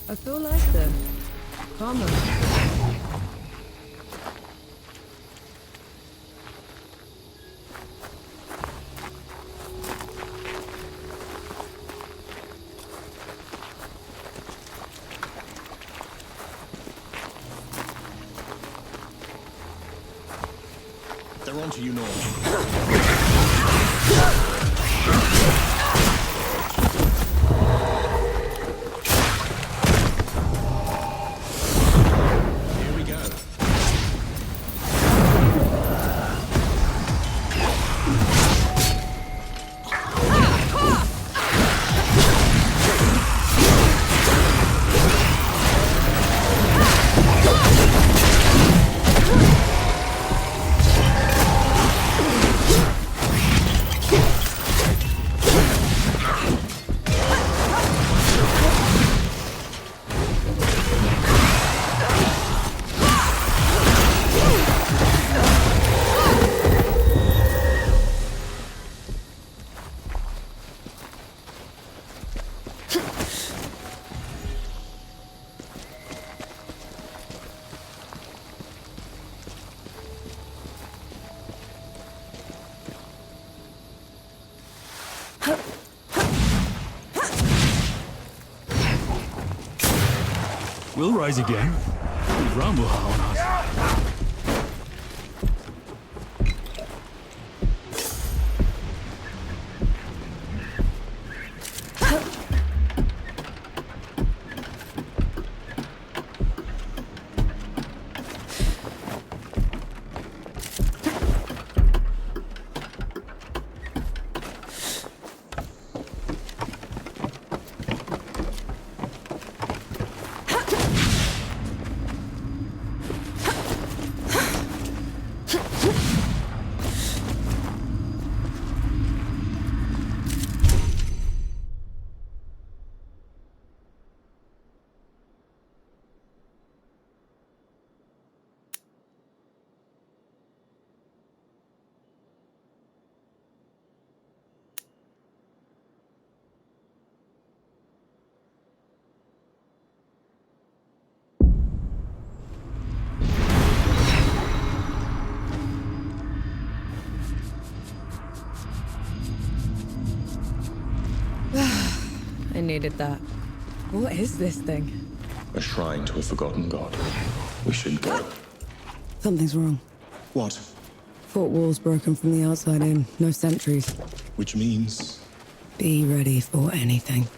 I feel lighter. Calmer.
They're on to you, Norm.
We'll rise again.
Ramuha on us.
I needed that. What is this thing?
A shrine to a forgotten god. We should go.
Something's wrong.
What?
Fort walls broken from the outside in. No sentries.
Which means...
Be ready for anything.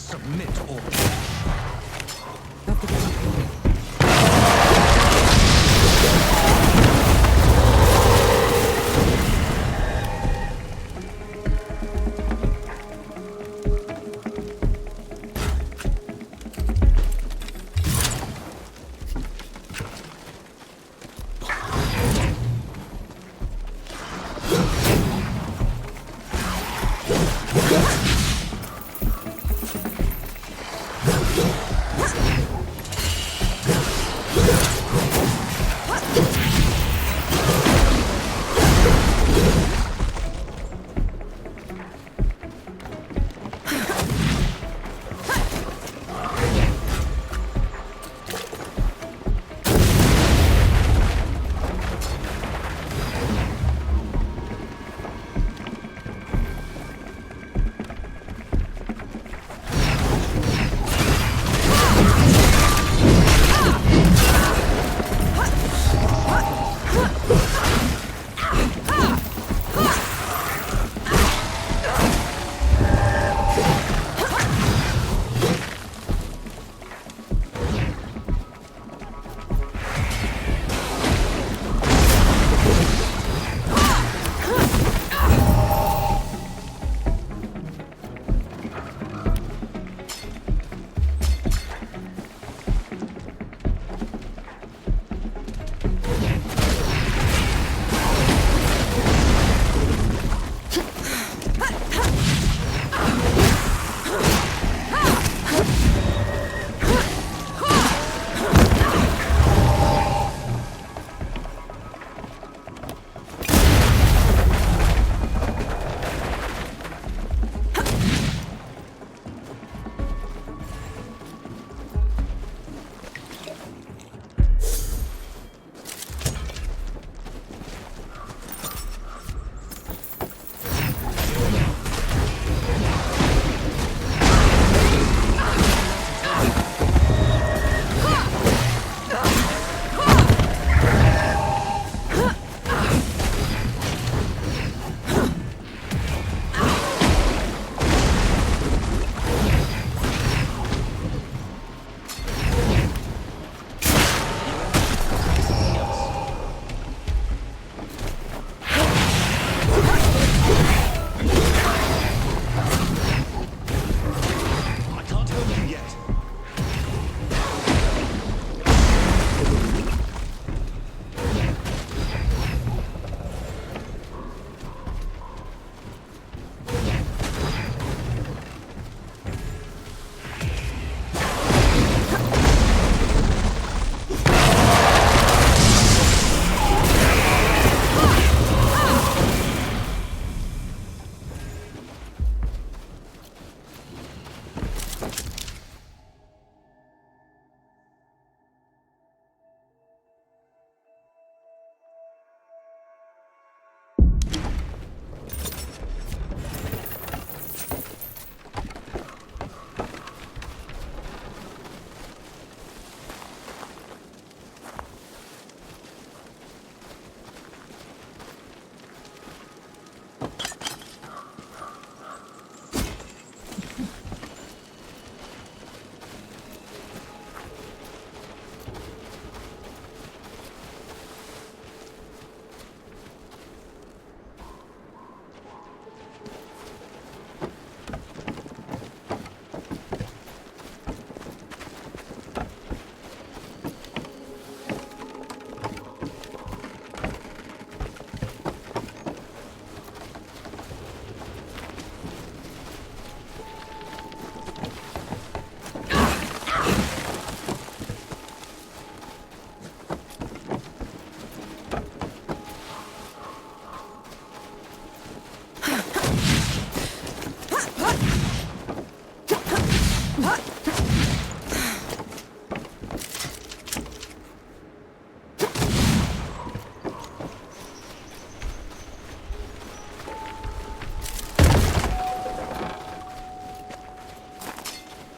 Submit or...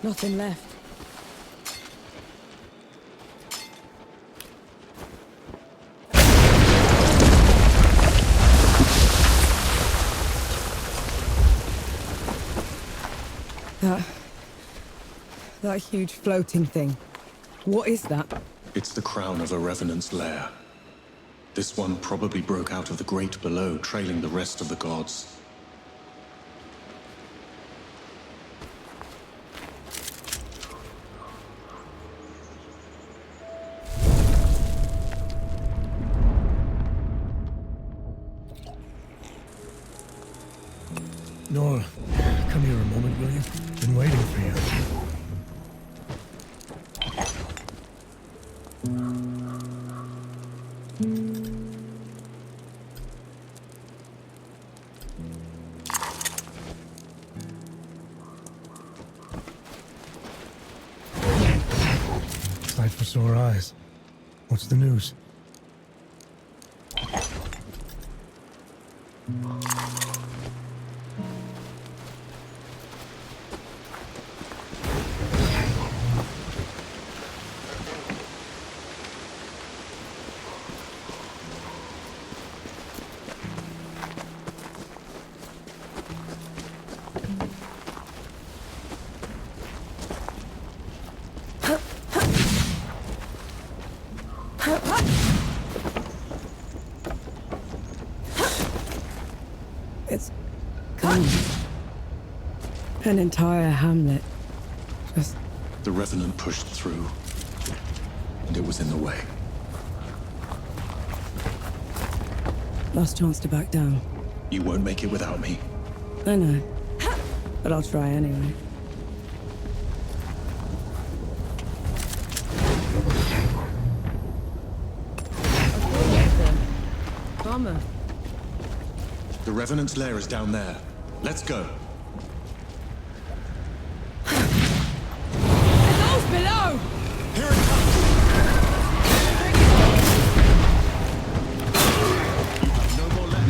Nothing left. That huge floating thing. What is that?
It's the crown of a revenant's lair. This one probably broke out of the great below, trailing the rest of the gods.
Nora, come here a moment, will you? Been waiting for you. Sight for sore eyes. What's the news?
It's gone. An entire hamlet. Just...
The Revenant pushed through, and it was in the way.
Last chance to back down.
You won't make it without me.
I know. But I'll try anyway. Bummer.
The Revenant's lair is down there. Let's go.
Those below!
Here it comes! You have no more left.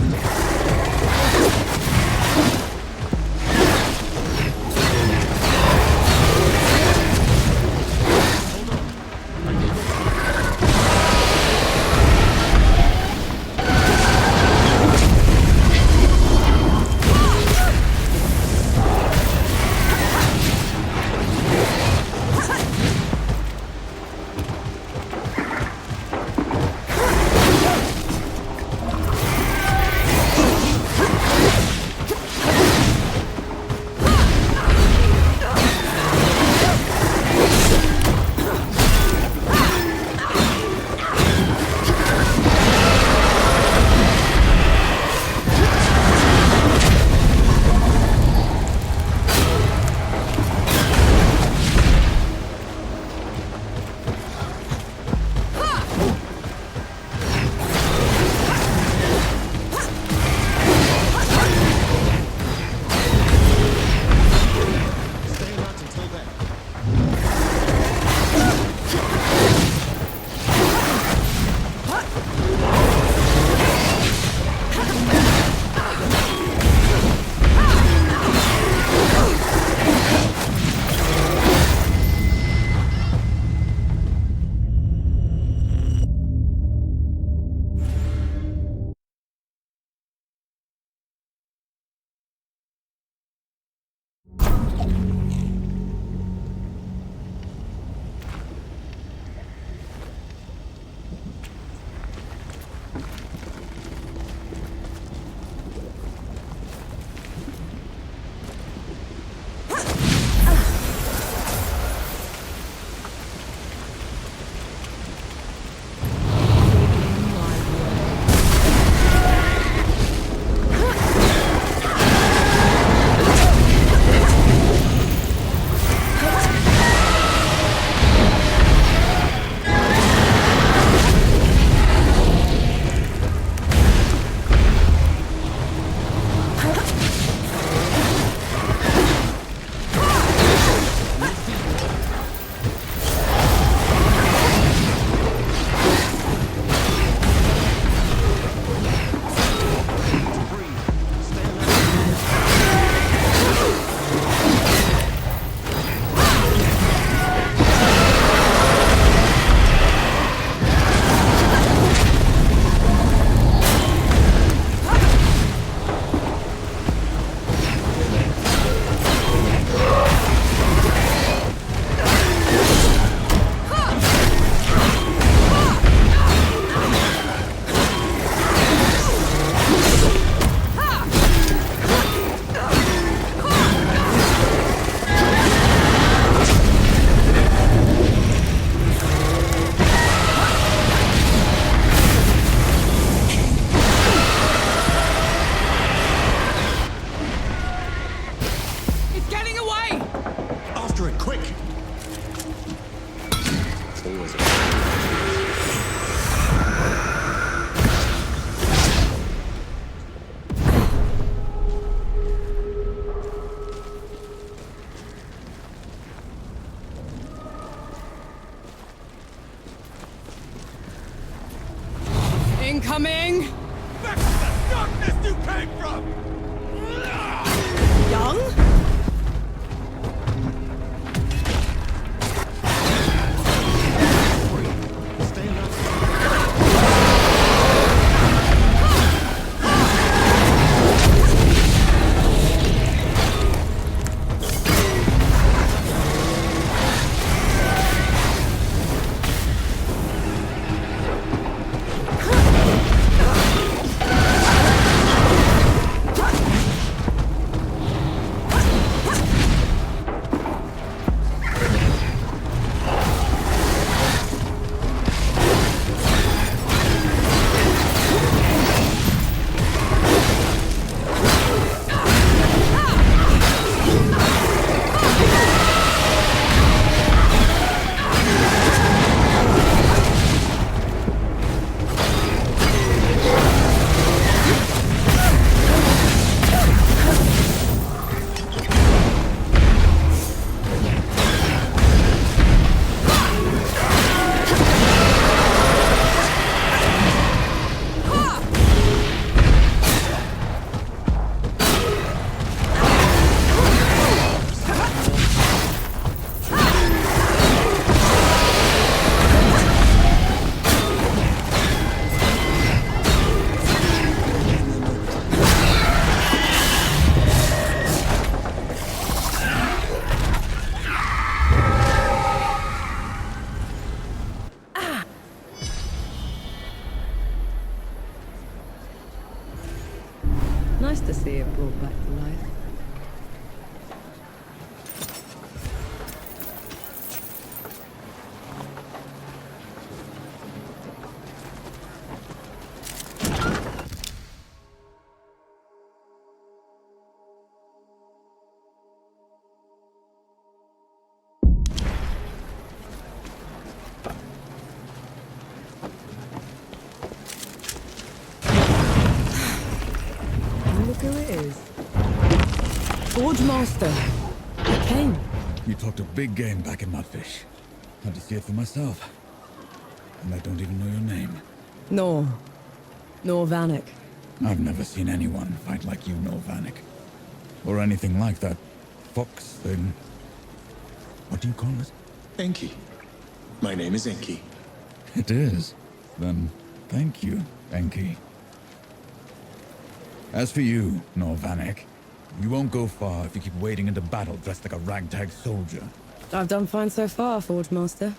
coming!
Back to the darkness you came from!
Young? Nice to see it brought back to life. Look who it is. Forge Master. He came.
You talked a big game back in Mudfish. Had to see it for myself. And I don't even know your name.
Nor Vanek.
I've never seen anyone fight like you, Nor Vanek. Or anything like that fox thing. What do you call it?
Enki. My name is Enki.
It is. Then, thank you, Enki. As for you, Nor Vanek, you won't go far if you keep wading into battle dressed like a ragtag soldier.
I've done fine so far, Forge Master.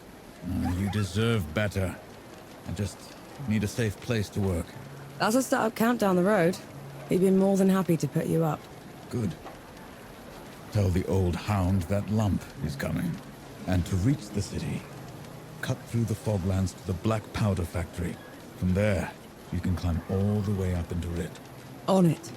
You deserve better. I just need a safe place to work.
As a startup camp down the road, he'd be more than happy to put you up.
Good. Tell the old hound that lump is coming. And to reach the city, cut through the foglands to the black powder factory. From there, you can climb all the way up into it.
On it.